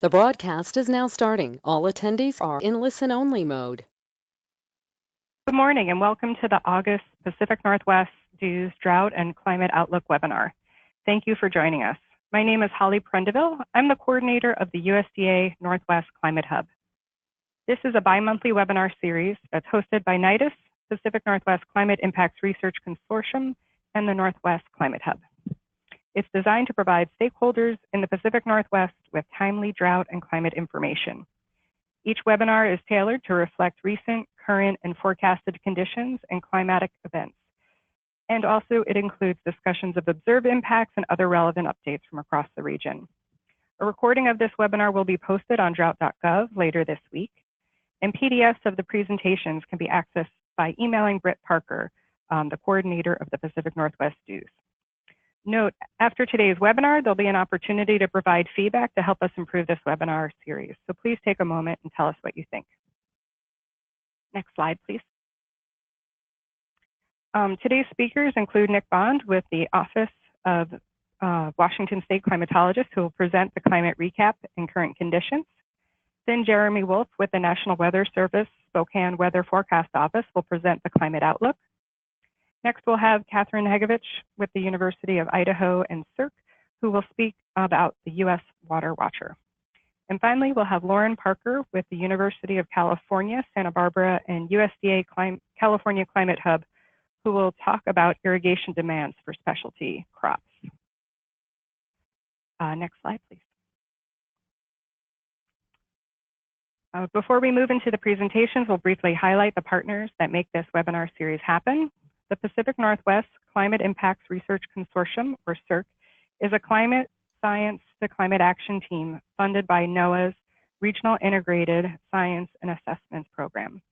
The broadcast is now starting. All attendees are in listen-only mode. Good morning and welcome to the August Pacific Northwest DEWS Drought and Climate Outlook webinar. Thank you for joining us. My name is Holly Prendeville. I'm the coordinator of the USDA Northwest Climate Hub. This is a bi-monthly webinar series that's hosted by NIDIS, Pacific Northwest Climate Impacts Research Consortium, and the Northwest Climate Hub. It's designed to provide stakeholders in the Pacific Northwest with timely drought and climate information. Each webinar is tailored to reflect recent, current, and forecasted conditions and climatic events. And also it includes discussions of observed impacts and other relevant updates from across the region. A recording of this webinar will be posted on drought.gov later this week, and PDFs of the presentations can be accessed by emailing Britt Parker, the coordinator of the Pacific Northwest DEWS. Note, after today's webinar, there'll be an opportunity to provide feedback to help us improve this webinar series. So please take a moment and tell us what you think. Next slide, please. Today's speakers include Nick Bond with the Office of Washington State Climatologist, who will present the climate recap and current conditions. Then Jeremy Wolf with the National Weather Service Spokane Weather Forecast Office will present the climate outlook. Next, we'll have Catherine Hegovich with the University of Idaho and CERC, who will speak about the U.S. Water Watcher. And finally, we'll have Lauren Parker with the University of California, Santa Barbara, and USDA California Climate Hub, who will talk about irrigation demands for specialty crops. Next slide, please. Before we move into the presentations, we'll briefly highlight the partners that make this webinar series happen. The Pacific Northwest Climate Impacts Research Consortium, or CIRC, is a climate science to climate action team funded by NOAA's Regional Integrated Science and Assessments Program.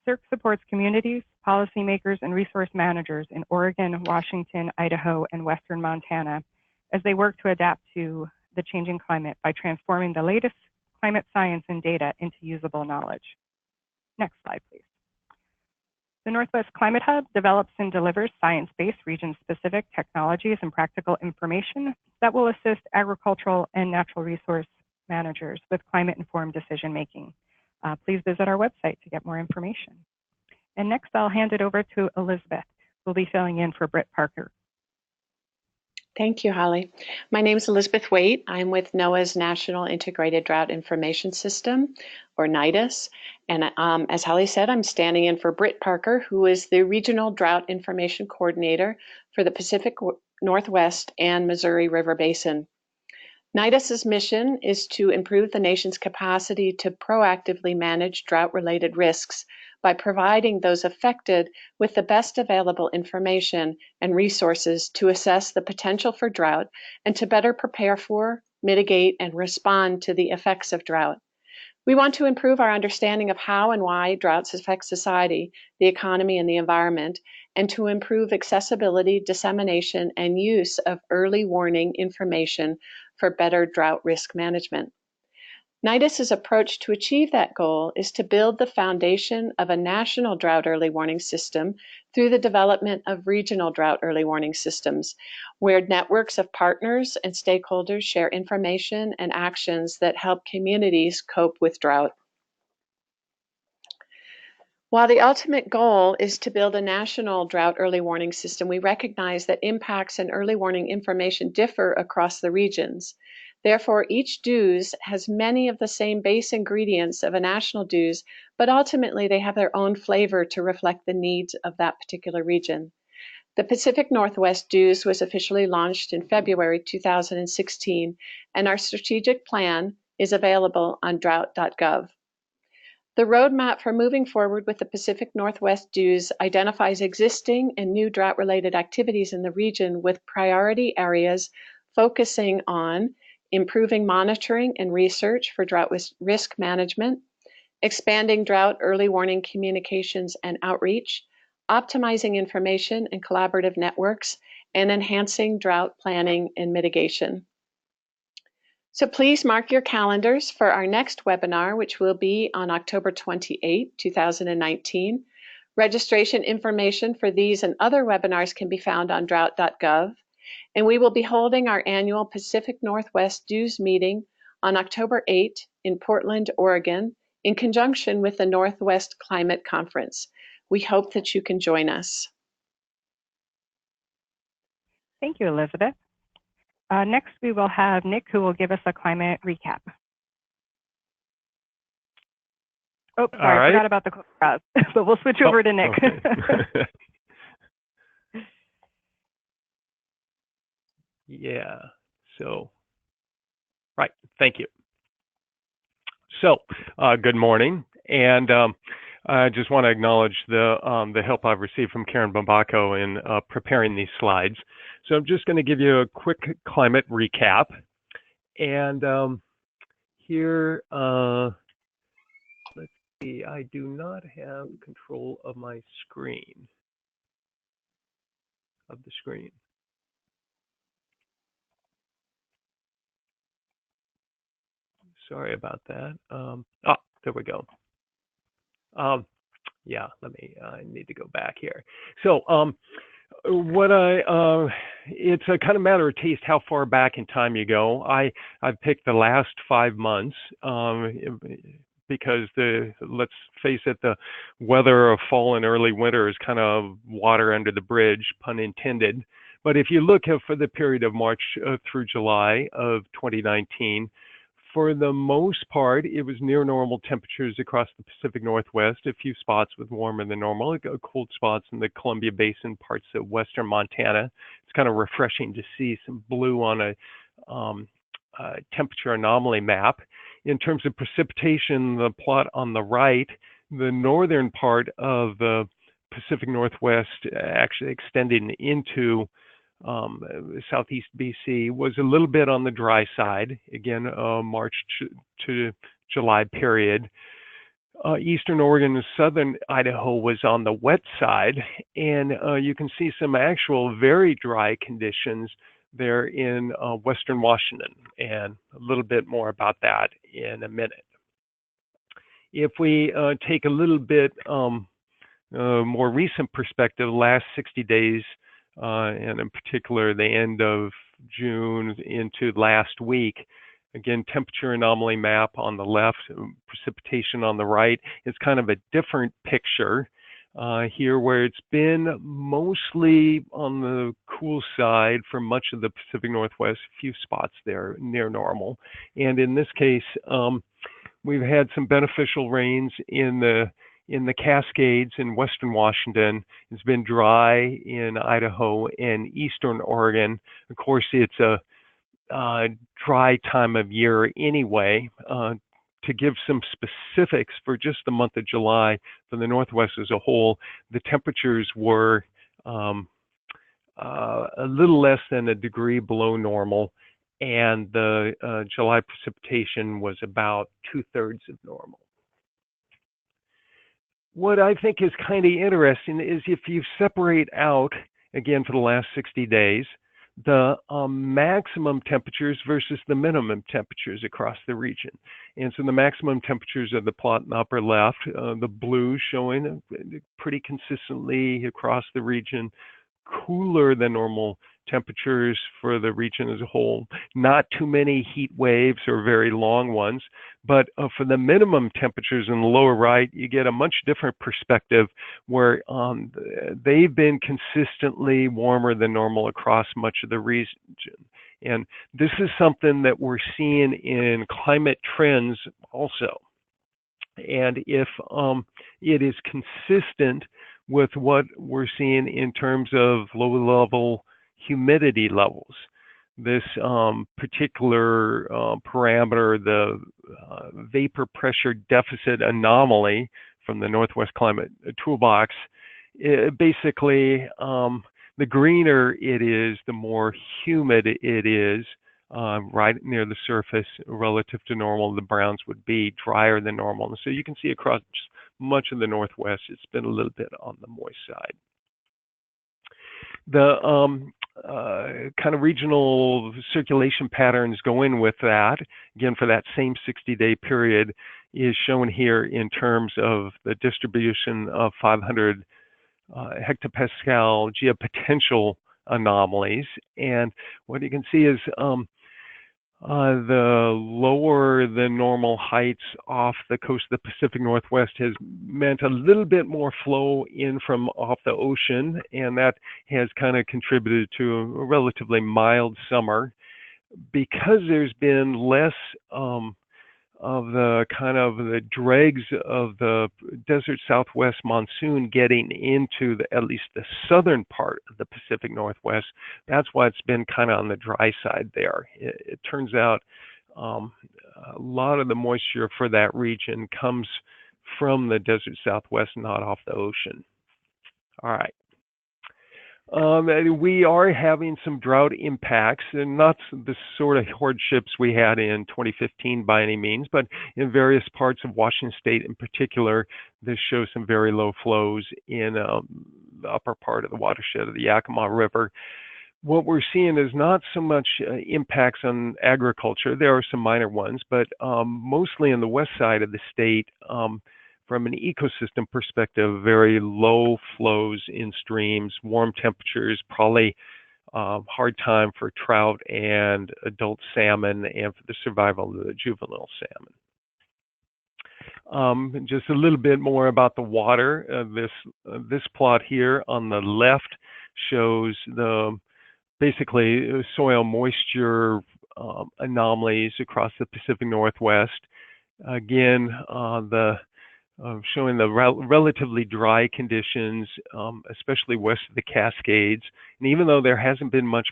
CIRC supports communities, policymakers, and resource managers in Oregon, Washington, Idaho, and Western Montana as they work to adapt to the changing climate by transforming the latest climate science and data into usable knowledge. Next slide, please. The Northwest Climate Hub develops and delivers science-based region-specific technologies and practical information that will assist agricultural and natural resource managers with climate-informed decision-making. Please visit our website to get more information. And next, I'll hand it over to Elizabeth, who will be filling in for Britt Parker. Thank you, Holly. My name is Elizabeth Waite. I'm with NOAA's National Integrated Drought Information System, or NIDIS. And as Holly said, I'm standing in for Britt Parker, who is the Regional Drought Information Coordinator for the Pacific Northwest and Missouri River Basin. NIDIS's mission is to improve the nation's capacity to proactively manage drought-related risks by providing those affected with the best available information and resources to assess the potential for drought and to better prepare for, mitigate, and respond to the effects of drought. We want to improve our understanding of how and why droughts affect society, the economy, and the environment, and to improve accessibility, dissemination, and use of early warning information for better drought risk management. NIDIS's approach to achieve that goal is to build the foundation of a national drought early warning system through the development of regional drought early warning systems, where networks of partners and stakeholders share information and actions that help communities cope with drought. While the ultimate goal is to build a national drought early warning system, we recognize that impacts and early warning information differ across the regions. Therefore, each DEWS has many of the same base ingredients of a national DEWS, but ultimately they have their own flavor to reflect the needs of that particular region. The Pacific Northwest DEWS was officially launched in February 2016, and our strategic plan is available on drought.gov. The roadmap for moving forward with the Pacific Northwest DEWS identifies existing and new drought-related activities in the region with priority areas focusing on improving monitoring and research for drought risk management, expanding drought early warning communications and outreach, optimizing information and collaborative networks, and enhancing drought planning and mitigation. So please mark your calendars for our next webinar, which will be on October 28, 2019. Registration information for these and other webinars can be found on drought.gov. And we will be holding our annual Pacific Northwest DEWS meeting on October 8 in Portland, Oregon, in conjunction with the Northwest Climate Conference. We hope that you can join us. Thank you, Elizabeth. Next, we will have Nick, who will give us a climate recap. Oh, sorry, All right. I forgot about the crowd, but we'll switch over to Nick. Okay. Yeah, so, right, thank you. So, good morning, and I just want to acknowledge the help I've received from Karen Bambaco in preparing these slides. So I'm just going to give you a quick climate recap, and here, let's see, I do not have control of my screen, Sorry about that. There we go. Yeah, I need to go back here. So, it's a kind of matter of taste how far back in time you go. I've picked the last 5 months, because let's face it, the weather of fall and early winter is kind of water under the bridge, pun intended. But if you look for the period of March through July of 2019, for the most part, it was near normal temperatures across the Pacific Northwest, a few spots with warmer than normal, cold spots in the Columbia Basin, parts of western Montana. It's kind of refreshing to see some blue on a temperature anomaly map. In terms of precipitation, the plot on the right, the northern part of the Pacific Northwest actually extending into southeast BC was a little bit on the dry side, again, March to July period. Eastern Oregon and southern Idaho was on the wet side, and you can see some actual very dry conditions there in western Washington, and a little bit more about that in a minute. If we take a little bit more recent perspective, the last 60 days, and in particular the end of June into last week. Again, temperature anomaly map on the left, precipitation on the right. It's kind of a different picture here, where it's been mostly on the cool side for much of the Pacific Northwest, a few spots there near normal. And in this case, we've had some beneficial rains in the Cascades in western Washington. It's been dry in Idaho and eastern Oregon. Of course, it's a dry time of year anyway. To give some specifics for just the month of July for the Northwest as a whole, the temperatures were a little less than a degree below normal, and the July precipitation was about 2/3 of normal. What I think is kind of interesting is if you separate out, again, for the last 60 days, the maximum temperatures versus the minimum temperatures across the region. And so the maximum temperatures are the plot in the upper left, the blue showing pretty consistently across the region, cooler than normal temperatures for the region as a whole. Not too many heat waves or very long ones, but for the minimum temperatures in the lower right, you get a much different perspective where they've been consistently warmer than normal across much of the region. And this is something that we're seeing in climate trends also. And if it is consistent with what we're seeing in terms of low-level humidity levels. This particular parameter, the vapor pressure deficit anomaly from the Northwest Climate Toolbox, basically the greener it is, the more humid it is right near the surface relative to normal. The browns would be drier than normal. And so you can see across much of the Northwest, it's been a little bit on the moist side. The kind of regional circulation patterns go in with that. Again, for that same 60-day period is shown here in terms of the distribution of 500 hectopascal geopotential anomalies. And what you can see is The lower than normal heights off the coast of the Pacific Northwest has meant a little bit more flow in from off the ocean, and that has kind of contributed to a relatively mild summer. Because there's been less of the kind of the dregs of the desert Southwest monsoon getting into at least the southern part of the Pacific Northwest, that's why it's been kind of on the dry side there. It turns out a lot of the moisture for that region comes from the desert Southwest, not off the ocean. All right. We are having some drought impacts, and not the sort of hardships we had in 2015 by any means, but in various parts of Washington State in particular, this shows some very low flows in the upper part of the watershed of the Yakima River. What we're seeing is not so much impacts on agriculture. There are some minor ones, but mostly on the west side of the state, from an ecosystem perspective, very low flows in streams, warm temperatures, probably hard time for trout and adult salmon, and for the survival of the juvenile salmon. Just a little bit more about the water. This plot here on the left shows the basically soil moisture anomalies across the Pacific Northwest. Again, showing the relatively dry conditions, especially west of the Cascades. And even though there hasn't been much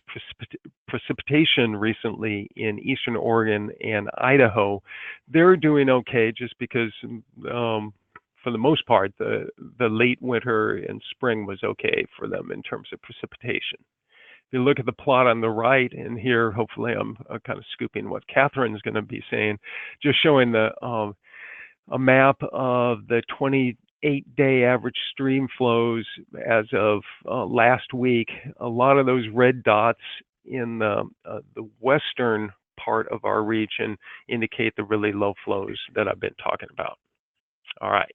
precipitation recently in eastern Oregon and Idaho, they're doing okay just because, for the most part, the late winter and spring was okay for them in terms of precipitation. If you look at the plot on the right, and here, hopefully I'm kind of scooping what Catherine's going to be saying, just showing a map of the 28-day average stream flows as of last week. A lot of those red dots in the western part of our region indicate the really low flows that I've been talking about. All right.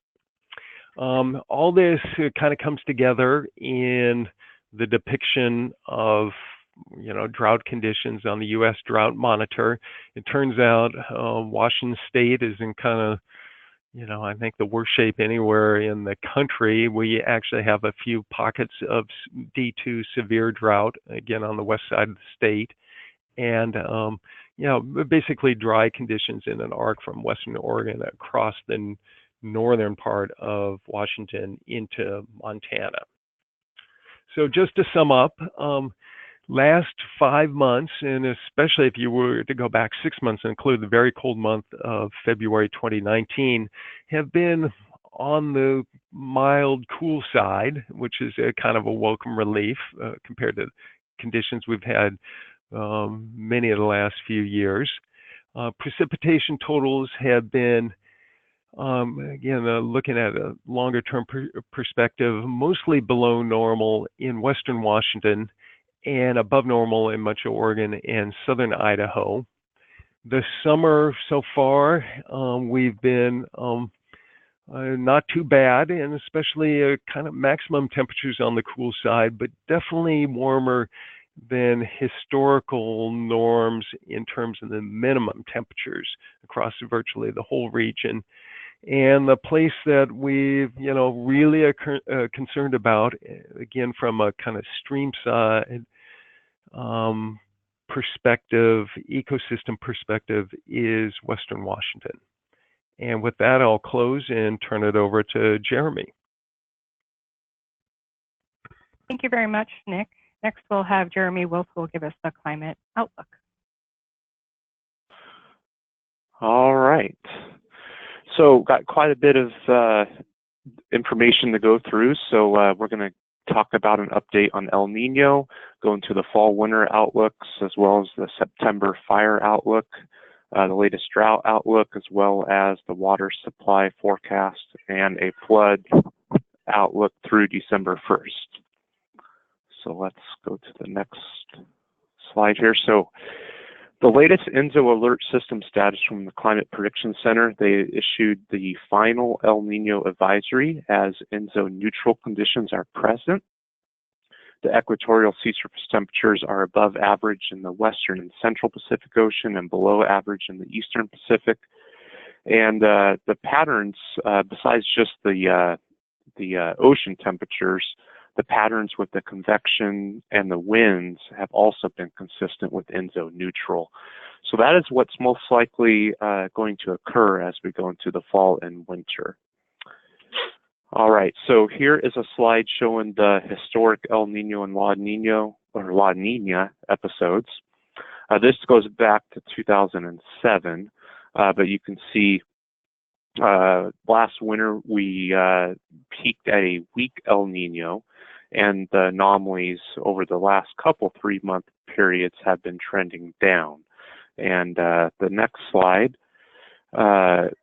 All this kind of comes together in the depiction of drought conditions on the U.S. Drought Monitor. It turns out Washington State is in kind of I think the worst shape anywhere in the country. We actually have a few pockets of D2 severe drought, again, on the west side of the state. And, basically dry conditions in an arc from western Oregon across the northern part of Washington into Montana. So just to sum up, last 5 months, and especially if you were to go back 6 months and include the very cold month of February 2019, have been on the mild cool side, which is a kind of a welcome relief compared to conditions we've had many of the last few years. Precipitation totals have been, again, looking at a longer term perspective, mostly below normal in western Washington and above normal in much of Oregon and southern Idaho. The summer so far, we've been not too bad, and especially kind of maximum temperatures on the cool side, but definitely warmer than historical norms in terms of the minimum temperatures across virtually the whole region. And the place that we've, really are concerned about, again, from a kind of stream side perspective, ecosystem perspective, is Western Washington. And with that, I'll close and turn it over to Jeremy. Thank you very much, Nick. Next, we'll have Jeremy Wills, who will give us the climate outlook. All right. So got quite a bit of information to go through. So we're going to talk about an update on El Nino, go into the fall-winter outlooks, as well as the September fire outlook, the latest drought outlook, as well as the water supply forecast and a flood outlook through December 1st. So let's go to the next slide here. So the latest ENSO alert system status from the Climate Prediction Center, they issued the final El Nino advisory as ENSO neutral conditions are present. The equatorial sea surface temperatures are above average in the western and central Pacific Ocean and below average in the eastern Pacific. And the patterns, besides just the ocean temperatures, the patterns with the convection and the winds have also been consistent with ENSO neutral. So that is what's most likely going to occur as we go into the fall and winter. All right, so here is a slide showing the historic El Niño and La Niña episodes. This goes back to 2007, but you can see last winter we peaked at a weak El Niño, and the anomalies over the last couple 3-month periods have been trending down. And the next slide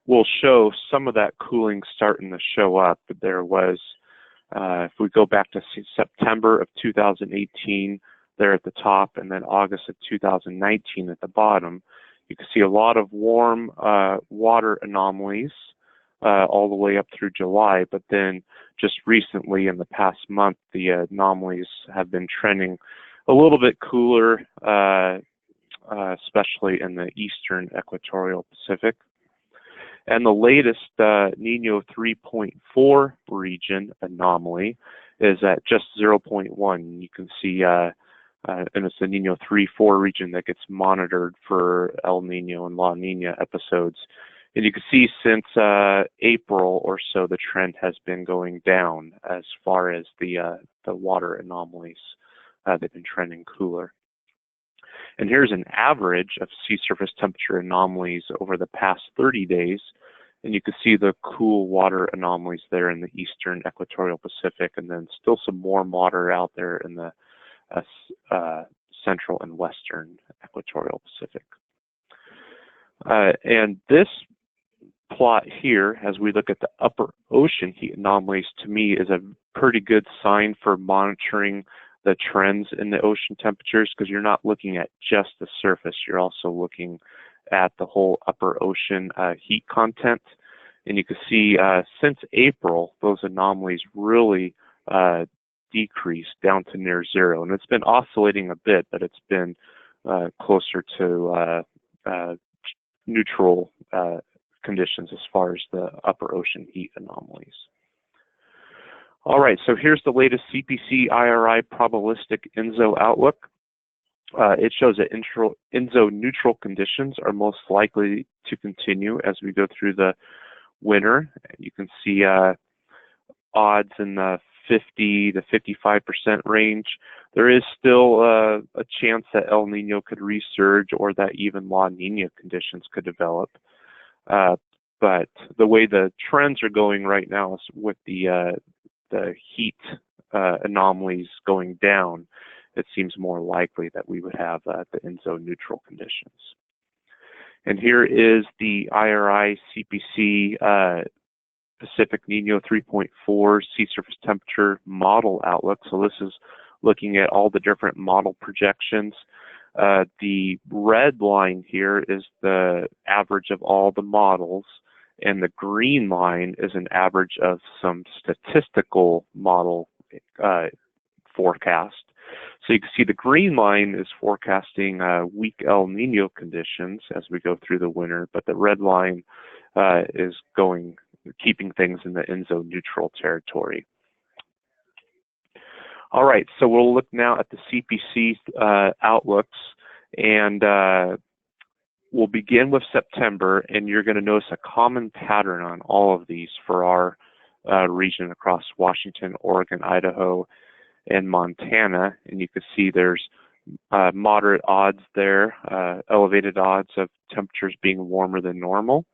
will show some of that cooling starting to show up. There was, if we go back to September of 2018, there at the top, and then August of 2019 at the bottom, you can see a lot of warm water anomalies all the way up through July, but then just recently in the past month, the anomalies have been trending a little bit cooler, especially in the eastern equatorial Pacific. And the latest Niño 3.4 region anomaly is at just 0.1. You can see, and it's the Niño 3.4 region that gets monitored for El Niño and La Niña episodes. And you can see since April or so, the trend has been going down as far as the water anomalies. They've been trending cooler. And here's an average of sea surface temperature anomalies over the past 30 days. And you can see the cool water anomalies there in the eastern equatorial Pacific, and then still some warm water out there in the central and western equatorial Pacific. And this plot here, as we look at the upper ocean heat anomalies, to me is a pretty good sign for monitoring the trends in the ocean temperatures, because you're not looking at just the surface, you're also looking at the whole upper ocean heat content. And you can see since April, those anomalies really decreased down to near zero. And it's been oscillating a bit, but it's been closer to neutral conditions as far as the upper ocean heat anomalies. All right, so here's the latest CPC IRI probabilistic ENSO outlook. It shows that ENSO neutral conditions are most likely to continue as we go through the winter. You can see odds in the 50 to 55% range. There is still a chance that El Niño could resurge or that even La Niña conditions could develop. But the way the trends are going right now is with the heat anomalies going down, it seems more likely that we would have the ENSO neutral conditions. And here is the IRI CPC Pacific Niño 3.4 sea surface temperature model outlook. So this is looking at all the different model projections. The red line here is the average of all the models, and the green line is an average of some statistical model forecast. So you can see the green line is forecasting weak El Niño conditions as we go through the winter, but the red line is keeping things in the ENSO neutral territory. All right, so we'll look now at the CPC outlooks, and we'll begin with September, and you're going to notice a common pattern on all of these for our region across Washington, Oregon, Idaho, and Montana. And you can see there's moderate odds there, elevated odds of temperatures being warmer than normal.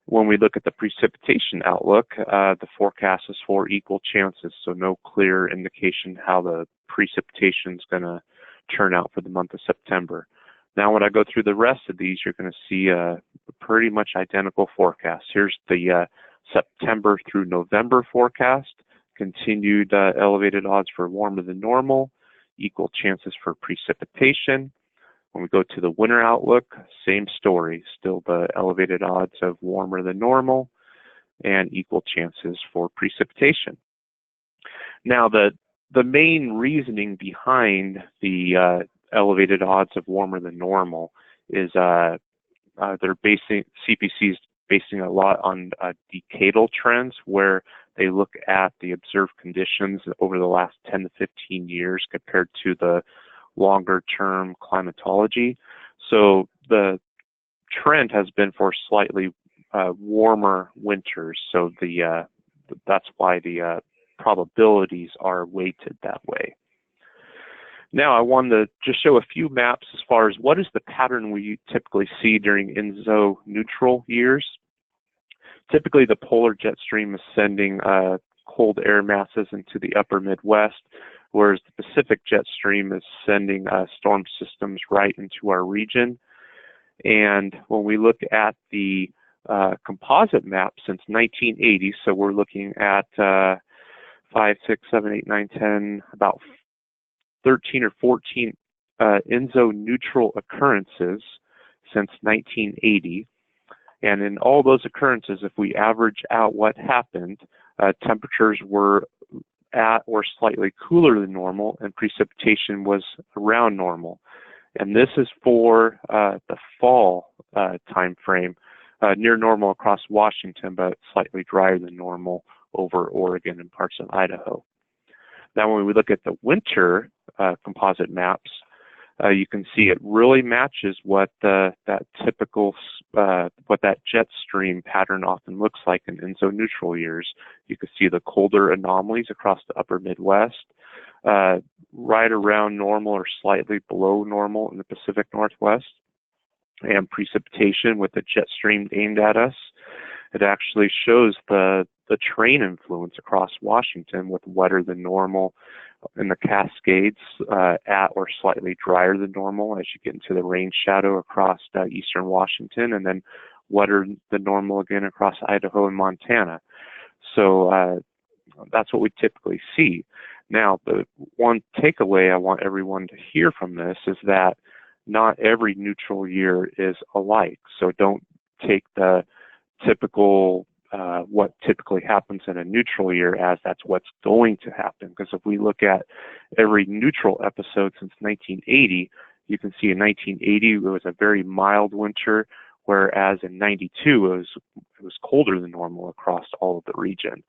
When we look at the precipitation outlook, the forecast is for equal chances, so no clear indication how the precipitation is going to turn out for the month of September. Now, when I go through the rest of these, you're going to see a pretty much identical forecast. Here's the September through November forecast. Continued elevated odds for warmer than normal, equal chances for precipitation. When we go to the winter outlook, same story, still the elevated odds of warmer than normal and equal chances for precipitation. Now, the the main reasoning behind the elevated odds of warmer than normal is they're basing CPC's basing a lot on decadal trends, where they look at the observed conditions over the last 10 to 15 years compared to the longer term climatology. So the trend has been for slightly warmer winters. So that's why the probabilities are weighted that way. Now I wanted to just show a few maps as far as what is the pattern we typically see during ENSO neutral years. Typically the polar jet stream is sending cold air masses into the upper Midwest, whereas the Pacific jet stream is sending storm systems right into our region. And when we look at the composite map since 1980, so we're looking at 5, 6, 7, 8, 9, 10, about 13 or 14 ENSO neutral occurrences since 1980. And in all those occurrences, if we average out what happened, temperatures were at or slightly cooler than normal, and precipitation was around normal. And this is for the fall time frame, near normal across Washington, but slightly drier than normal over Oregon and parts of Idaho. Now, when we look at the winter composite maps, you can see it really matches what that typical, what that jet stream pattern often looks like in ENSO neutral years. You can see the colder anomalies across the upper Midwest, right around normal or slightly below normal in the Pacific Northwest, and precipitation with the jet stream aimed at us. It actually shows the terrain influence across Washington with wetter than normal in the Cascades, at or slightly drier than normal as you get into the rain shadow across eastern Washington, and then wetter than normal again across Idaho and Montana. So that's what we typically see. Now, the one takeaway I want everyone to hear from this is that not every neutral year is alike. So don't take the typical what typically happens in a neutral year as that's what's going to happen. Because if we look at every neutral episode since 1980, you can see in 1980 it was a very mild winter, whereas in 92 it was colder than normal across all of the region.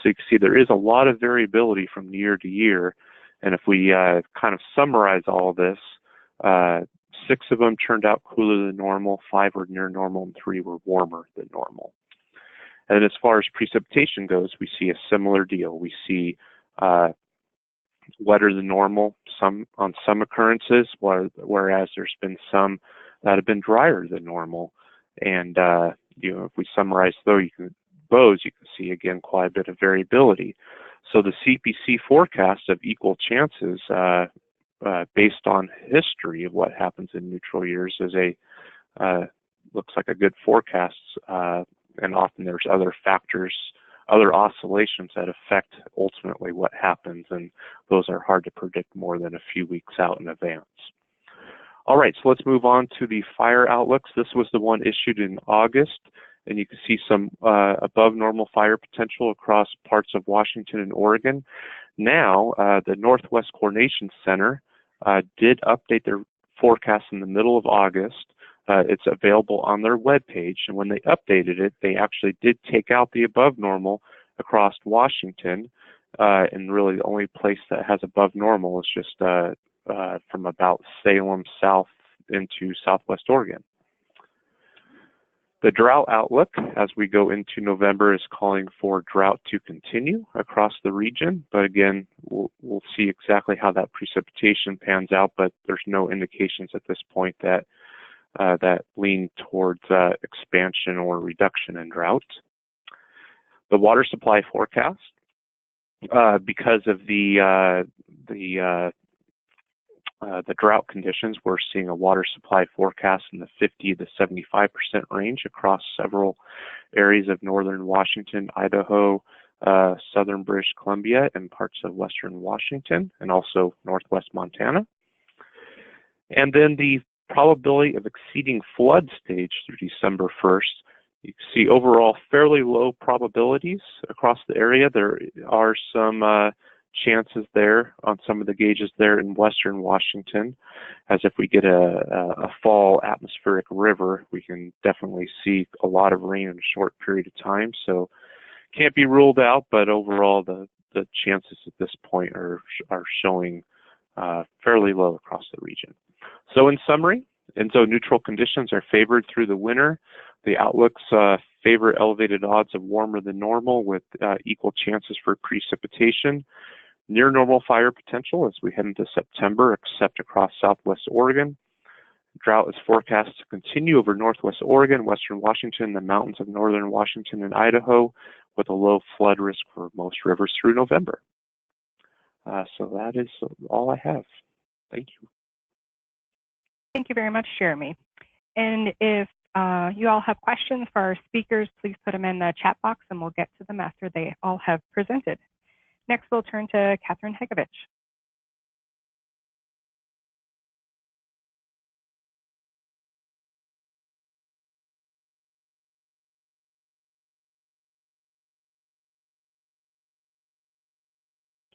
So you can see there is a lot of variability from year to year. And if we kind of summarize all of this, 6 of them turned out cooler than normal, 5 were near normal, and 3 were warmer than normal. And as far as precipitation goes, we see a similar deal. We see wetter than normal on some occurrences, whereas there's been some that have been drier than normal. And if we summarize those, you can see again quite a bit of variability. So the CPC forecast of equal chances, based on history of what happens in neutral years, is looks like a good forecast. And often there's other factors, other oscillations that affect ultimately what happens, and those are hard to predict more than a few weeks out in advance. All right, so let's move on to the fire outlooks. This was the one issued in August, and you can see some above normal fire potential across parts of Washington and Oregon. Now, the Northwest Coordination Center did update their forecast in the middle of August. It's available on their webpage, and when they updated it, they actually did take out the above normal across Washington, and really the only place that has above normal is just from about Salem south into southwest Oregon. The drought outlook as we go into November is calling for drought to continue across the region, but again, we'll see exactly how that precipitation pans out, but there's no indications at this point that lean towards expansion or reduction in drought. The water supply forecast, because of the drought conditions, we're seeing a water supply forecast in the 50 to 75% range across several areas of northern Washington, Idaho, southern British Columbia, and parts of western Washington, and also northwest Montana. And then the probability of exceeding flood stage through December 1st. You can see overall fairly low probabilities across the area. There are some chances there on some of the gauges there in western Washington, as if we get a fall atmospheric river, we can definitely see a lot of rain in a short period of time. So can't be ruled out, but overall the chances at this point are showing fairly low across the region. So in summary, enso-neutral conditions are favored through the winter. The outlooks favor elevated odds of warmer than normal with equal chances for precipitation. Near normal fire potential as we head into September, except across southwest Oregon. Drought is forecast to continue over northwest Oregon, western Washington, the mountains of northern Washington and Idaho, with a low flood risk for most rivers through November. So that is all I have. Thank you. Thank you very much, Jeremy. And if you all have questions for our speakers, please put them in the chat box and we'll get to them after they all have presented. Next, we'll turn to Catherine Hegovich.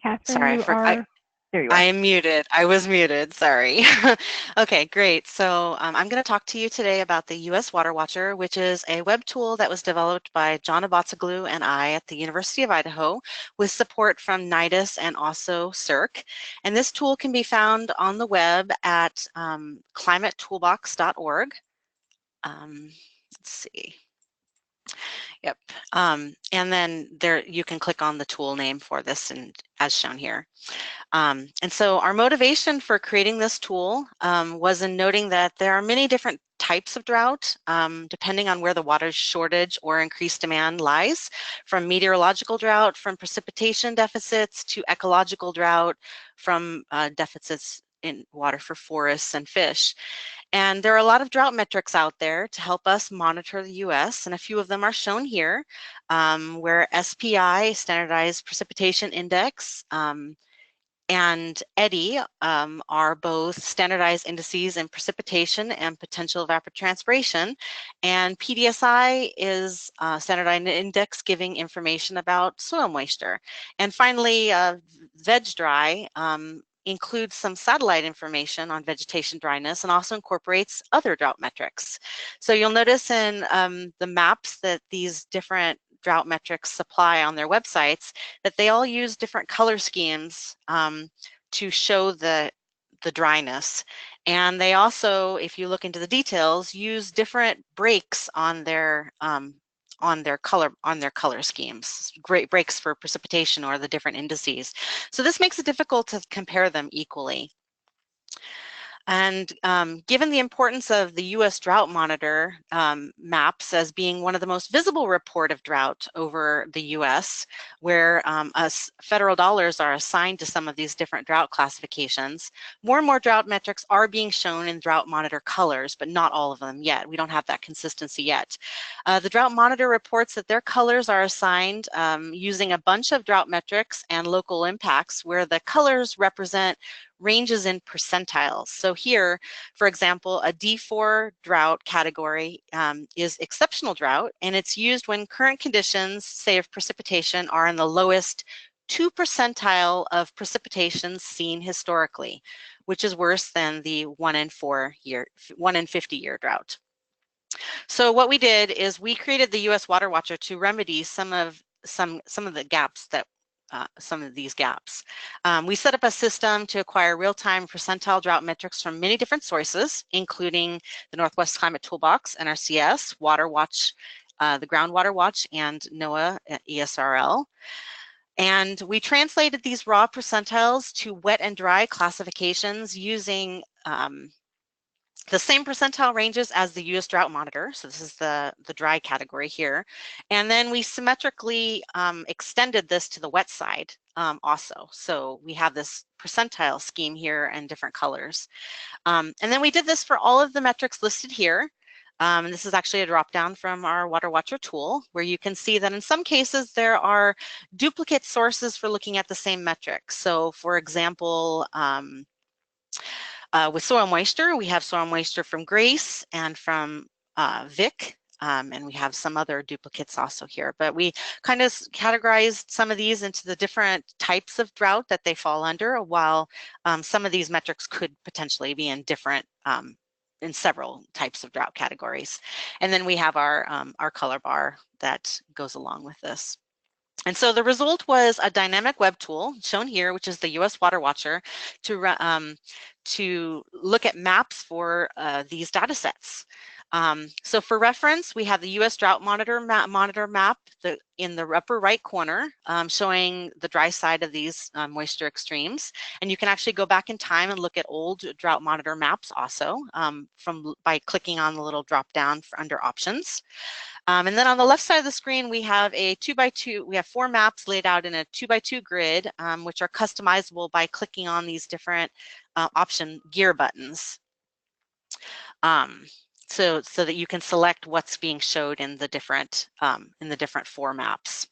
Catherine, Sorry, there you are. I am muted. I was muted, sorry. Okay, great. So I'm going to talk to you today about the U.S. Water Watcher, which is a web tool that was developed by John Abatsoglu and I at the University of Idaho with support from NIDIS and also CERC. And this tool can be found on the web at climatetoolbox.org. Let's see. Yep. And then there you can click on the tool name for this and as shown here. And so our motivation for creating this tool was in noting that there are many different types of drought, depending on where the water shortage or increased demand lies, from meteorological drought, from precipitation deficits, to ecological drought, from deficits in water for forests and fish. And there are a lot of drought metrics out there to help us monitor the U.S., and a few of them are shown here, where SPI, Standardized Precipitation Index, and EDI are both standardized indices in precipitation and potential evapotranspiration. And PDSI is a standardized index giving information about soil moisture. And finally, VegDry includes some satellite information on vegetation dryness and also incorporates other drought metrics. So you'll notice in the maps that these different drought metrics supply on their websites that they all use different color schemes to show the dryness. And they also, if you look into the details, use different breaks on their color schemes, great breaks for precipitation or the different indices. So this makes it difficult to compare them equally. And given the importance of the U.S. Drought Monitor maps as being one of the most visible report of drought over the U.S., where federal dollars are assigned to some of these different drought classifications, more and more drought metrics are being shown in Drought Monitor colors, but not all of them yet. We don't have that consistency yet. The Drought Monitor reports that their colors are assigned using a bunch of drought metrics and local impacts, where the colors represent ranges in percentiles. So here, for example, a D4 drought category is exceptional drought, and it's used when current conditions, say of precipitation, are in the lowest 2 percentile of precipitation seen historically, which is worse than the 1 in 50 year drought. So what we did is we created the U.S. Water Watcher to remedy some of the gaps that some of these gaps. We set up a system to acquire real-time percentile drought metrics from many different sources, including the Northwest Climate Toolbox, NRCS, Water Watch, the Groundwater Watch, and NOAA ESRL. And we translated these raw percentiles to wet and dry classifications using the same percentile ranges as the U.S. Drought Monitor. So this is the dry category here. And then we symmetrically extended this to the wet side also. So we have this percentile scheme here and different colors. And then we did this for all of the metrics listed here. And this is actually a drop-down from our Water Watcher tool, where you can see that in some cases there are duplicate sources for looking at the same metric. So for example, with soil moisture, we have soil moisture from GRACE and from VIC, and we have some other duplicates also here, but we kind of categorized some of these into the different types of drought that they fall under, while some of these metrics could potentially be in different in several types of drought categories. And then we have our color bar that goes along with this. And so the result was a dynamic web tool shown here, which is the U.S. Water Watcher, to look at maps for these data sets. So for reference, we have the U.S. Drought Monitor map in the upper right corner, showing the dry side of these moisture extremes. And you can actually go back in time and look at old Drought Monitor maps also by clicking on the little drop down under options. And then on the left side of the screen, we have a 2x2, we have 4 maps laid out in a 2x2 grid, which are customizable by clicking on these different option gear buttons. So that you can select what's being showed in the different 4 maps.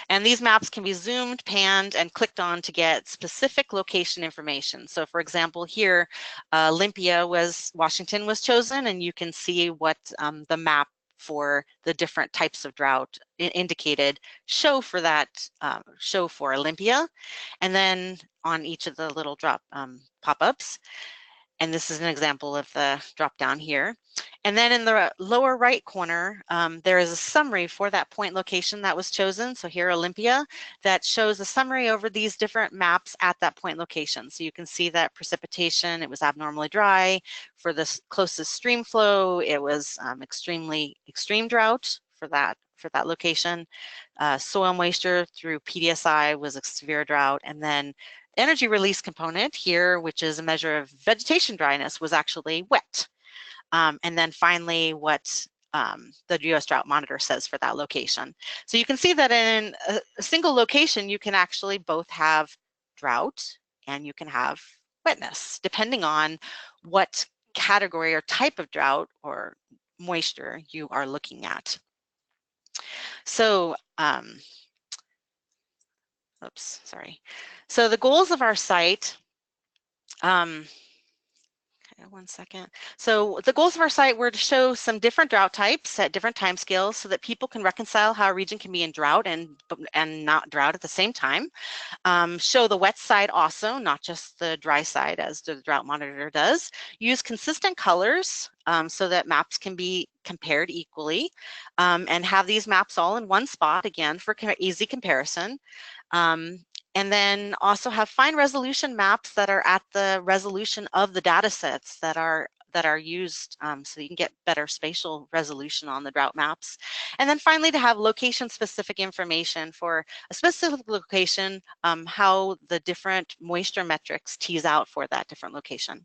And these maps can be zoomed, panned, and clicked on to get specific location information. So for example, here, Olympia, Washington was chosen, and you can see what the map for the different types of drought indicated show for Olympia. And then on each of the little drop pop-ups. And this is an example of the drop down here. And then in the lower right corner, there is a summary for that point location that was chosen. So here, Olympia, that shows a summary over these different maps at that point location. So you can see that precipitation, it was abnormally dry. For the closest stream flow, it was extreme drought for that location. Soil moisture through PDSI was a severe drought. And then energy release component here, which is a measure of vegetation dryness, was actually wet. And then finally, what the U.S. Drought Monitor says for that location. So you can see that in a single location, you can actually both have drought and you can have wetness, depending on what category or type of drought or moisture you are looking at. So, oops, sorry. So the goals of our site, one second. So the goals of our site were to show some different drought types at different time scales so that people can reconcile how a region can be in drought and not drought at the same time. Show the wet side also, not just the dry side as the Drought Monitor does. Use consistent colors so that maps can be compared equally, and have these maps all in one spot, again, for easy comparison. And then also have fine resolution maps that are at the resolution of the data sets that are used, so you can get better spatial resolution on the drought maps. And then finally, to have location specific information for a specific location, how the different moisture metrics tease out for that different location.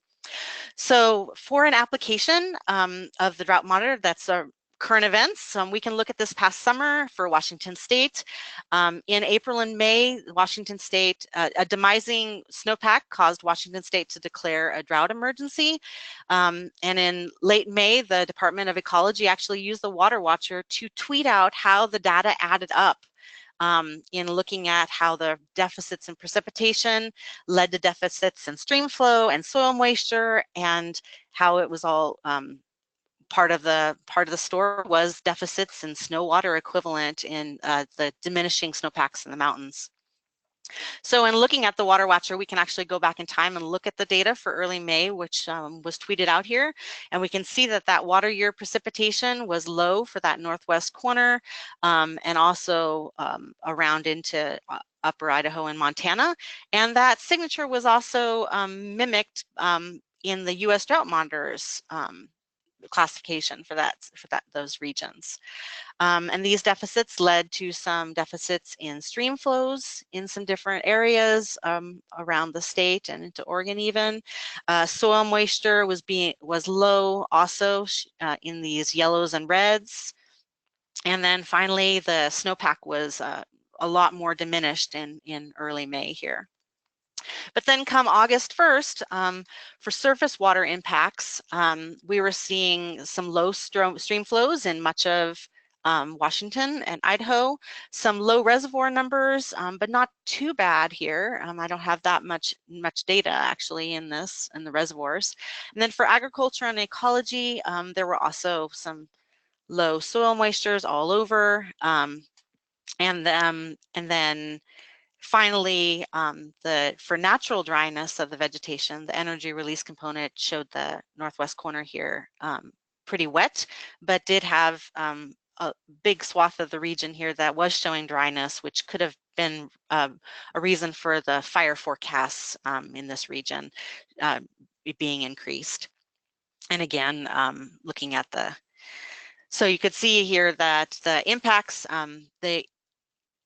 So for an application of the Drought Monitor, that's a current events, we can look at this past summer for Washington State. In April and May, Washington State, a demising snowpack caused Washington State to declare a drought emergency. And in late May, the Department of Ecology actually used the Water Watcher to tweet out how the data added up in looking at how the deficits in precipitation led to deficits in stream flow and soil moisture, and how it was all part of the story was deficits in snow water equivalent in the diminishing snowpacks in the mountains. So in looking at the Water Watcher, we can actually go back in time and look at the data for early May, which was tweeted out here. And we can see that that water year precipitation was low for that northwest corner, and also around into upper Idaho and Montana. And that signature was also mimicked in the U.S. Drought Monitor's classification for those regions. And these deficits led to some deficits in stream flows in some different areas around the state and into Oregon even. Soil moisture was low also in these yellows and reds. And then finally, the snowpack was a lot more diminished in early May here. But then come August 1st, for surface water impacts, we were seeing some low stream flows in much of Washington and Idaho, some low reservoir numbers, but not too bad here. I don't have that much data actually in the reservoirs. And then for agriculture and ecology, there were also some low soil moistures all over, and then finally, for natural dryness of the vegetation, the energy release component showed the northwest corner here pretty wet, but did have a big swath of the region here that was showing dryness, which could have been a reason for the fire forecasts in this region being increased. And again, looking at so you could see here that the impacts,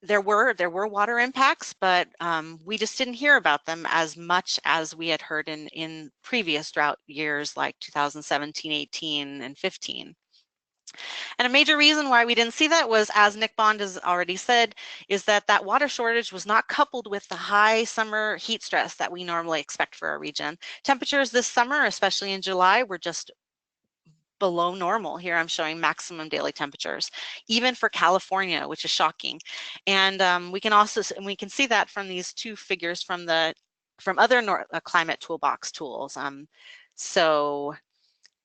there were water impacts, but we just didn't hear about them as much as we had heard in previous drought years like 2017, 18, and 15. And a major reason why we didn't see that was, as Nick Bond has already said, is that water shortage was not coupled with the high summer heat stress that we normally expect for our region. Temperatures this summer, especially in July, were just below normal. Here I'm showing maximum daily temperatures, even for California, which is shocking. And we can see that from these two figures from other climate toolbox tools. So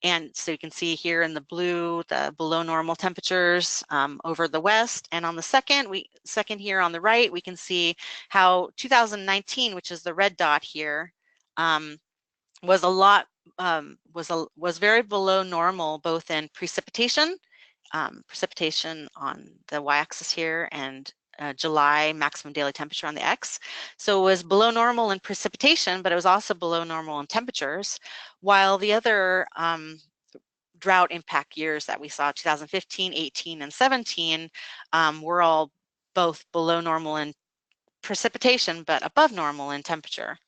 you can see here in the blue, the below normal temperatures over the west. And on the second here on the right, we can see how 2019, which is the red dot here, was a lot was very below normal, both in precipitation on the y-axis here, and July maximum daily temperature on the x. So it was below normal in precipitation, but it was also below normal in temperatures, while the other drought impact years that we saw, 2015, 18, and 17, were all both below normal in precipitation, but above normal in temperature.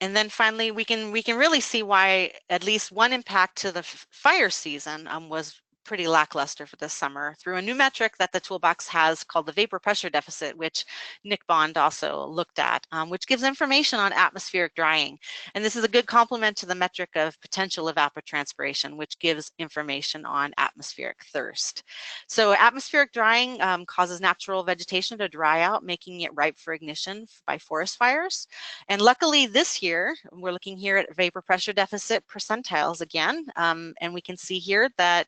And then finally, we can really see why at least one impact to the fire season was pretty lackluster for this summer through a new metric that the toolbox has called the vapor pressure deficit, which Nick Bond also looked at, which gives information on atmospheric drying. And this is a good complement to the metric of potential evapotranspiration, which gives information on atmospheric thirst. So atmospheric drying causes natural vegetation to dry out, making it ripe for ignition by forest fires. And luckily this year, we're looking here at vapor pressure deficit percentiles again, and we can see here that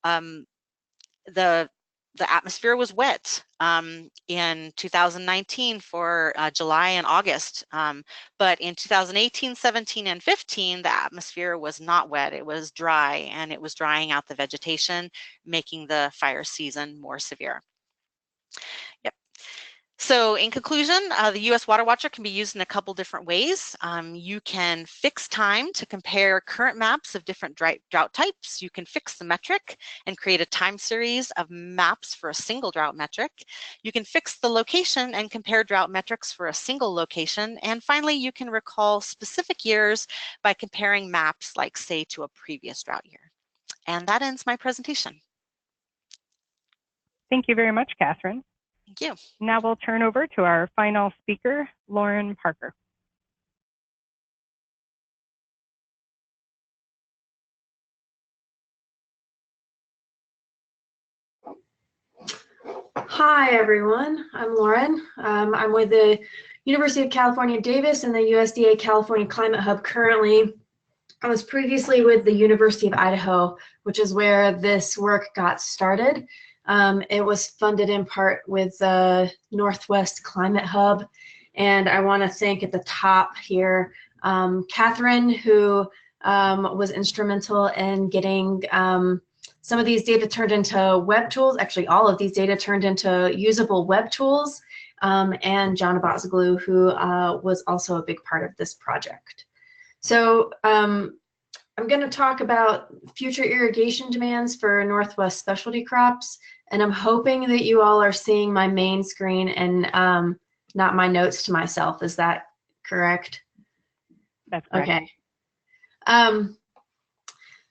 the atmosphere was wet in 2019 for July and August, but in 2018, 17, and 15, the atmosphere was not wet. It was dry, and it was drying out the vegetation, making the fire season more severe. Yep. So in conclusion, the U.S. Water Watcher can be used in a couple different ways. You can fix time to compare current maps of different drought types. You can fix the metric and create a time series of maps for a single drought metric. You can fix the location and compare drought metrics for a single location. And finally, you can recall specific years by comparing maps, like say to a previous drought year. And that ends my presentation. Thank you very much, Catherine. Thank you. Now we'll turn over to our final speaker, Lauren Parker. Hi, everyone. I'm Lauren. I'm with the University of California, Davis and the USDA California Climate Hub currently. I was previously with the University of Idaho, which is where this work got started. It was funded in part with the Northwest Climate Hub. And I want to thank at the top here, Catherine, who was instrumental in getting some of these data turned into web tools. Actually, all of these data turned into usable web tools. And John Abazaglu, who was also a big part of this project. So I'm going to talk about future irrigation demands for Northwest specialty crops. And I'm hoping that you all are seeing my main screen and not my notes to myself. Is that correct? That's correct. Okay.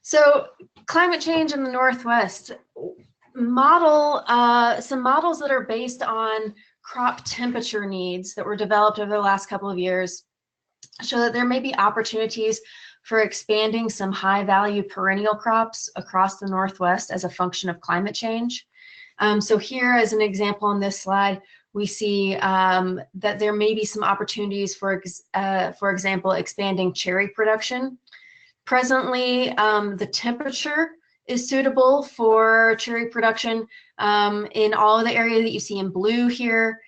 So climate change in the Northwest, some models that are based on crop temperature needs that were developed over the last couple of years show that there may be opportunities for expanding some high value perennial crops across the Northwest as a function of climate change. So here, as an example on this slide, we see that there may be some opportunities for example, expanding cherry production. Presently, the temperature is suitable for cherry production in all of the area that you see in blue here.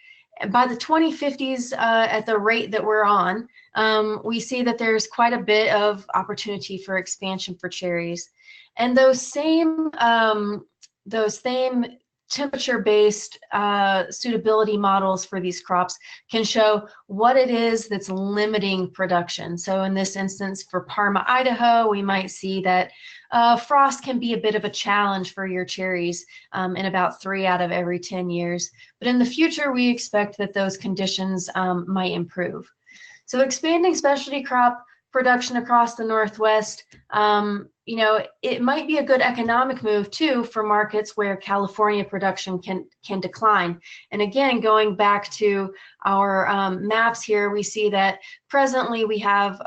By the 2050s, at the rate that we're on, we see that there's quite a bit of opportunity for expansion for cherries. And those same temperature-based suitability models for these crops can show what it is that's limiting production. So in this instance, for Parma, Idaho, we might see that frost can be a bit of a challenge for your cherries in about 3 out of every 10 years. But in the future, we expect that those conditions might improve. So expanding specialty crop production across the Northwest, you know, it might be a good economic move too for markets where California production can decline. And again, going back to our maps here, we see that presently we have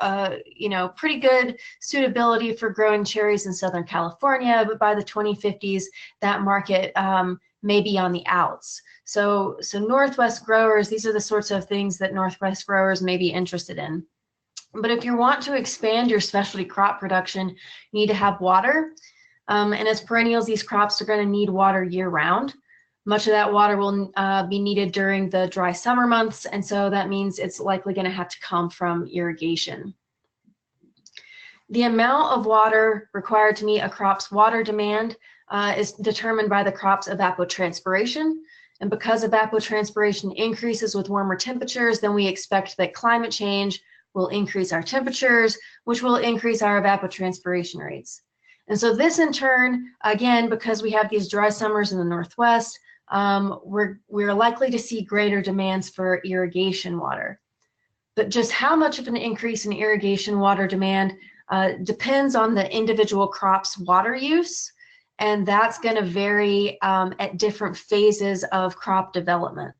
you know, pretty good suitability for growing cherries in Southern California, but by the 2050s, that market may be on the outs. So Northwest growers, these are the sorts of things that Northwest growers may be interested in. But if you want to expand your specialty crop production, you need to have water. And as perennials, these crops are going to need water year round. Much of that water will be needed during the dry summer months, and so that means it's likely going to have to come from irrigation. The amount of water required to meet a crop's water demand is determined by the crop's evapotranspiration. And because evapotranspiration increases with warmer temperatures, then we expect that climate change will increase our temperatures, which will increase our evapotranspiration rates. And so this in turn, again, because we have these dry summers in the Northwest, we're likely to see greater demands for irrigation water. But just how much of an increase in irrigation water demand depends on the individual crop's water use, and that's going to vary at different phases of crop development.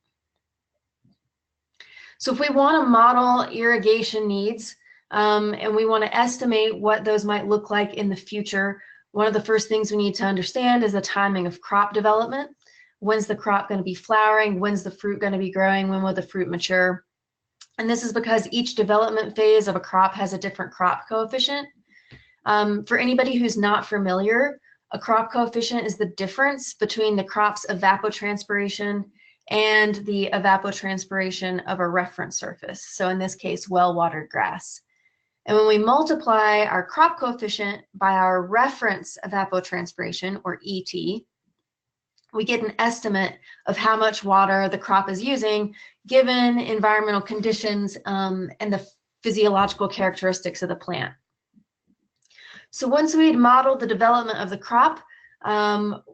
So if we want to model irrigation needs and we want to estimate what those might look like in the future, one of the first things we need to understand is the timing of crop development. When's the crop going to be flowering? When's the fruit going to be growing? When will the fruit mature? And this is because each development phase of a crop has a different crop coefficient. For anybody who's not familiar, a crop coefficient is the difference between the crop's evapotranspiration and the evapotranspiration of a reference surface. So in this case, well-watered grass. And when we multiply our crop coefficient by our reference evapotranspiration, or ET, we get an estimate of how much water the crop is using given environmental conditions and the physiological characteristics of the plant. So once we had modeled the development of the crop,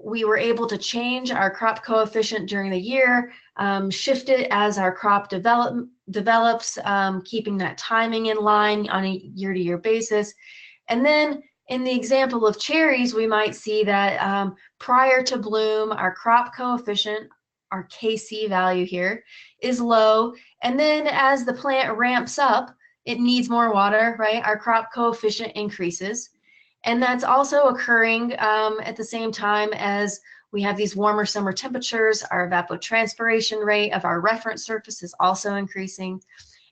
we were able to change our crop coefficient during the year, shift it as our crop develops, keeping that timing in line on a year-to-year basis. And then in the example of cherries, we might see that prior to bloom, our crop coefficient, our Kc value here, is low. And then as the plant ramps up, it needs more water, right? Our crop coefficient increases. And that's also occurring at the same time as we have these warmer summer temperatures. Our evapotranspiration rate of our reference surface is also increasing.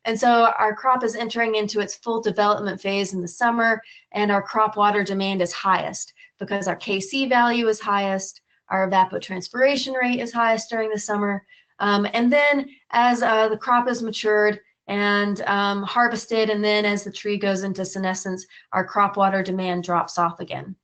And so our crop is entering into its full development phase in the summer, and our crop water demand is highest because our Kc value is highest, our evapotranspiration rate is highest during the summer. And then as the crop is matured and harvested, and then as the tree goes into senescence, our crop water demand drops off again.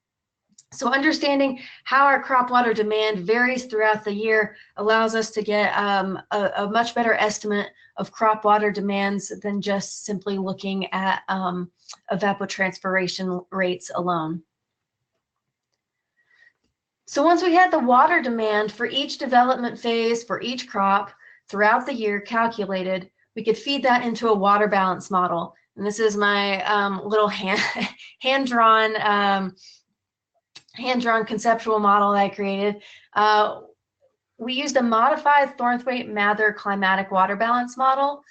So understanding how our crop water demand varies throughout the year allows us to get a much better estimate of crop water demands than just simply looking at evapotranspiration rates alone. So once we had the water demand for each development phase for each crop throughout the year calculated, we could feed that into a water balance model. And this is my little hand-drawn conceptual model that I created. We used a modified Thornthwaite-Mather climatic water balance model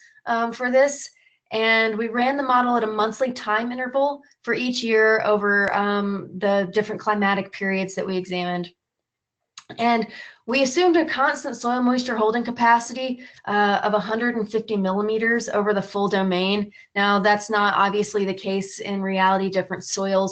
for this, and we ran the model at a monthly time interval for each year over the different climatic periods that we examined. And we assumed a constant soil moisture holding capacity of 150 millimeters over the full domain. Now, that's not obviously the case in reality. Different soil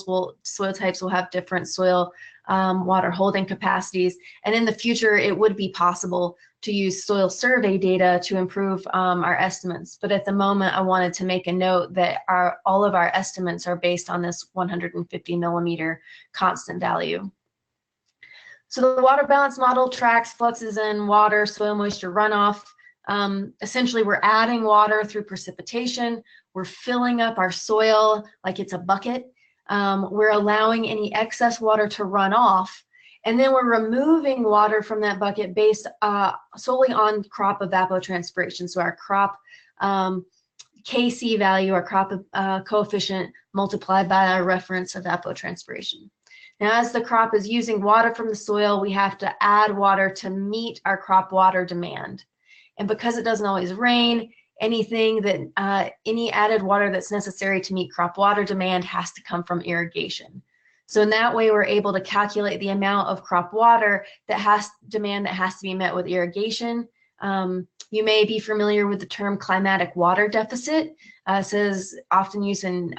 types will have different soil water holding capacities. And in the future, it would be possible to use soil survey data to improve our estimates. But at the moment, I wanted to make a note that all of our estimates are based on this 150 millimeter constant value. So the water balance model tracks fluxes in water, soil moisture runoff. Essentially, we're adding water through precipitation. We're filling up our soil like it's a bucket. We're allowing any excess water to run off. And then we're removing water from that bucket based solely on crop evapotranspiration. So our crop KC value, our crop coefficient multiplied by our reference evapotranspiration. Now, as the crop is using water from the soil, we have to add water to meet our crop water demand. And because it doesn't always rain, any added water that's necessary to meet crop water demand has to come from irrigation. So in that way, we're able to calculate the amount of crop water demand that has to be met with irrigation. You may be familiar with the term climatic water deficit. This is often used in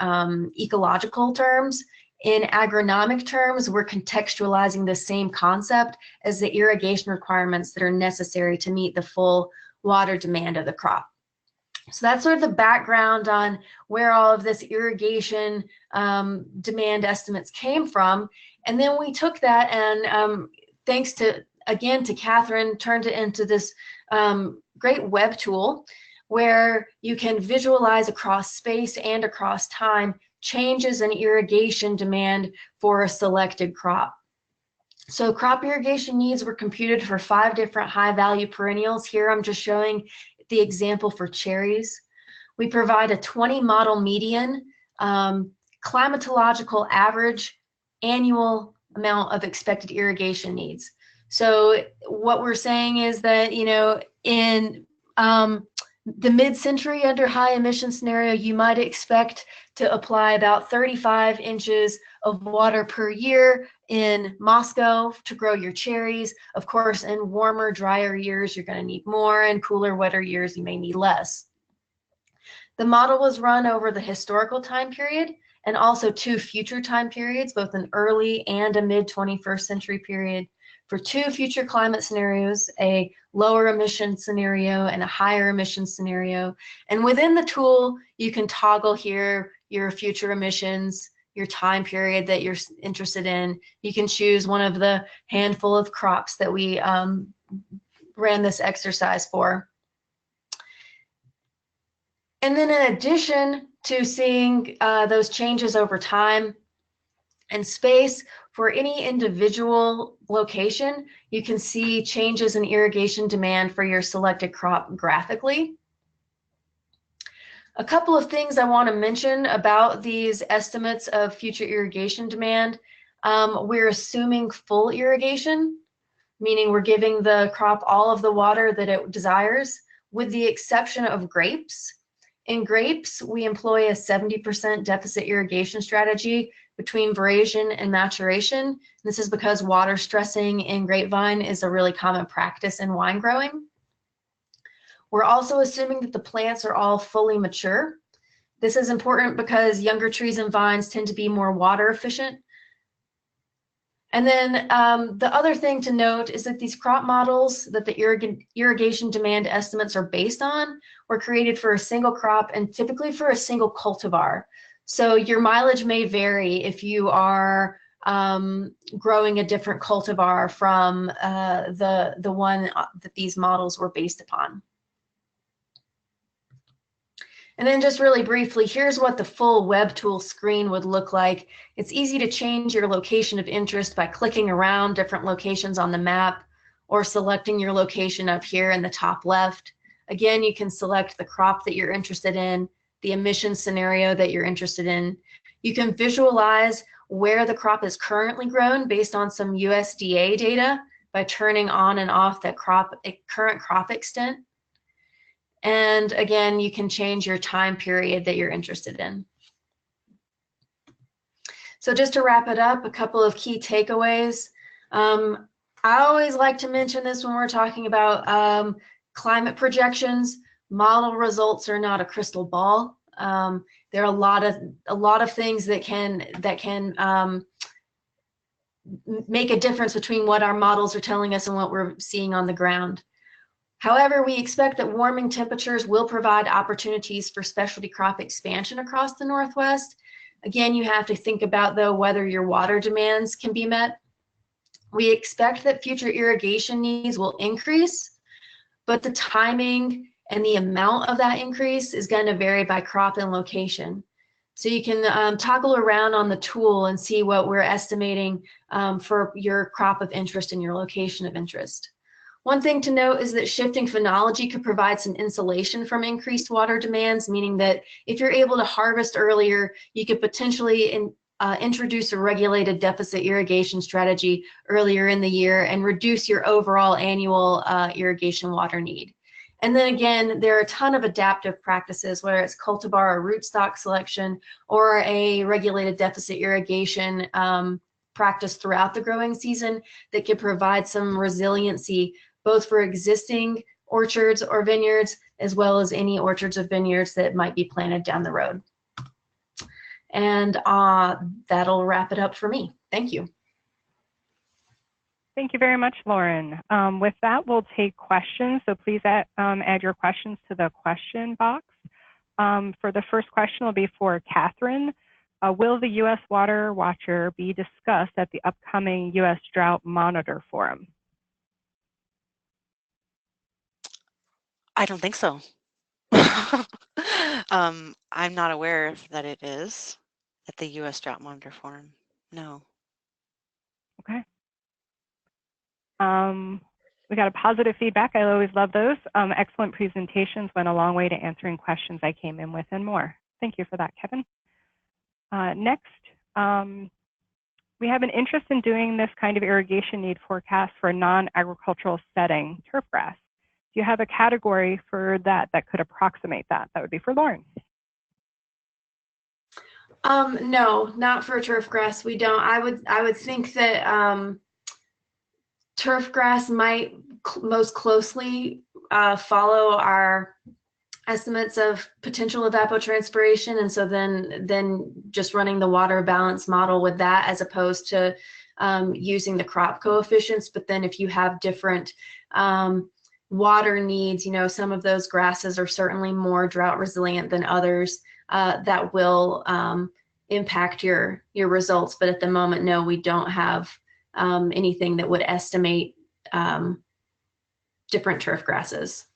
ecological terms. In agronomic terms, we're contextualizing the same concept as the irrigation requirements that are necessary to meet the full water demand of the crop. So that's sort of the background on where all of this irrigation demand estimates came from. And then we took that and thanks to Catherine, turned it into this great web tool where you can visualize across space and across time changes in irrigation demand for a selected crop. So crop irrigation needs were computed for 5 different high-value perennials. Here I'm just showing the example for cherries. We provide a 20 model median, climatological average, annual amount of expected irrigation needs. So what we're saying is that, you know, in the mid-century under high emission scenario, you might expect to apply about 35 inches of water per year in Moscow to grow your cherries. Of course, in warmer, drier years, you're going to need more, and cooler, wetter years, you may need less. The model was run over the historical time period and also 2 future time periods, both an early and a mid-21st century period, for 2 future climate scenarios, a lower emission scenario and a higher emission scenario. And within the tool, you can toggle here your future emissions, your time period that you're interested in. You can choose one of the handful of crops that we ran this exercise for. And then in addition to seeing those changes over time and space, for any individual location, you can see changes in irrigation demand for your selected crop graphically. A couple of things I want to mention about these estimates of future irrigation demand. We're assuming full irrigation, meaning we're giving the crop all of the water that it desires, with the exception of grapes. In grapes, we employ a 70% deficit irrigation strategy between veraison and maturation. This is because water stressing in grapevine is a really common practice in wine growing. We're also assuming that the plants are all fully mature. This is important because younger trees and vines tend to be more water efficient. And then the other thing to note is that these crop models that the irrigation demand estimates are based on were created for a single crop and typically for a single cultivar. So your mileage may vary if you are growing a different cultivar from the one that these models were based upon. And then just really briefly, here's what the full web tool screen would look like. It's easy to change your location of interest by clicking around different locations on the map or selecting your location up here in the top left. Again, you can select the crop that you're interested in, the emission scenario that you're interested in. You can visualize where the crop is currently grown based on some USDA data by turning on and off that current crop extent. And again, you can change your time period that you're interested in. So just to wrap it up, a couple of key takeaways. I always like to mention this when we're talking about climate projections. Model results are not a crystal ball. There are a lot of things that can make a difference between what our models are telling us and what we're seeing on the ground. However, we expect that warming temperatures will provide opportunities for specialty crop expansion across the Northwest. Again, you have to think about, though, whether your water demands can be met. We expect that future irrigation needs will increase, but the timing and the amount of that increase is going to vary by crop and location. So you can toggle around on the tool and see what we're estimating for your crop of interest and your location of interest. One thing to note is that shifting phenology could provide some insulation from increased water demands, meaning that if you're able to harvest earlier, you could potentially introduce a regulated deficit irrigation strategy earlier in the year and reduce your overall annual irrigation water need. And then again, there are a ton of adaptive practices, whether it's cultivar or rootstock selection or a regulated deficit irrigation practice throughout the growing season that can provide some resiliency both for existing orchards or vineyards, as well as any orchards or vineyards that might be planted down the road. And that'll wrap it up for me. Thank you. Thank you very much, Lauren. With that, we'll take questions. So please add your questions to the question box. For the first question will be for Catherine. Will the U.S. Water Watcher be discussed at the upcoming U.S. Drought Monitor Forum? I don't think so. I'm not aware that it is at the U.S. Drought Monitor Forum. No. Okay. We got a positive feedback. I always love those. Excellent presentations, went a long way to answering questions I came in with and more. Thank you for that, Kevin. Next, we have an interest in doing this kind of irrigation need forecast for a non-agricultural setting, turfgrass. Do you have a category for that that could approximate that? That would be for Lauren. No, not for turfgrass. We don't. I would think that turfgrass might most closely follow our estimates of potential evapotranspiration, and so then just running the water balance model with that as opposed to using the crop coefficients. But then if you have different water needs, some of those grasses are certainly more drought resilient than others, that will impact your results. But at the moment, no, we don't have anything that would estimate different turf grasses.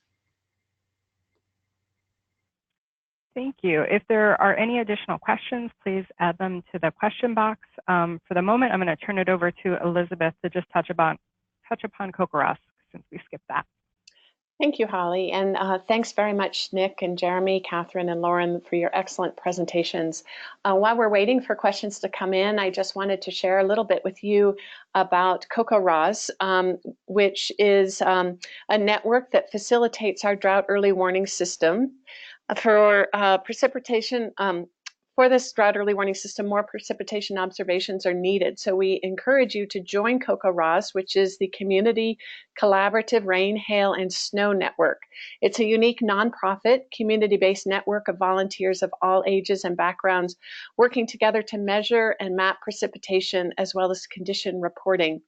Thank you. If there are any additional questions, please add them to the question box. For the moment, I'm going to turn it over to Elizabeth to just touch upon Kokoros, since we skipped that. Thank you, Holly, and thanks very much, Nick and Jeremy, Catherine, and Lauren, for your excellent presentations. While we're waiting for questions to come in, I just wanted to share a little bit with you about Kokoros, which is a network that facilitates our drought early warning system. For precipitation, for this drought early warning system, more precipitation observations are needed. So we encourage you to join Kokoros, which is the Community Collaborative Rain, Hail, and Snow Network. It's a unique nonprofit, community-based network of volunteers of all ages and backgrounds working together to measure and map precipitation as well as condition reporting.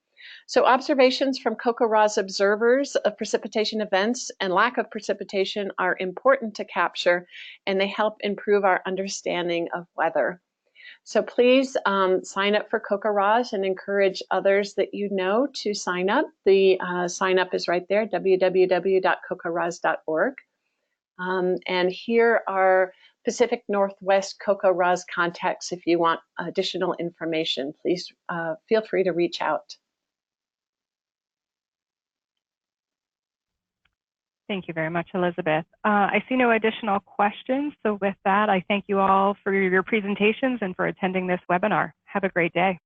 So observations from Kokoros observers of precipitation events and lack of precipitation are important to capture, and they help improve our understanding of weather. So please sign up for Kokoros and encourage others that you know to sign up. The sign up is right there, www.kokoros.org. And here are Pacific Northwest Kokoros contacts. If you want additional information, please feel free to reach out. Thank you very much, Elizabeth. I see no additional questions. So with that, I thank you all for your presentations and for attending this webinar. Have a great day.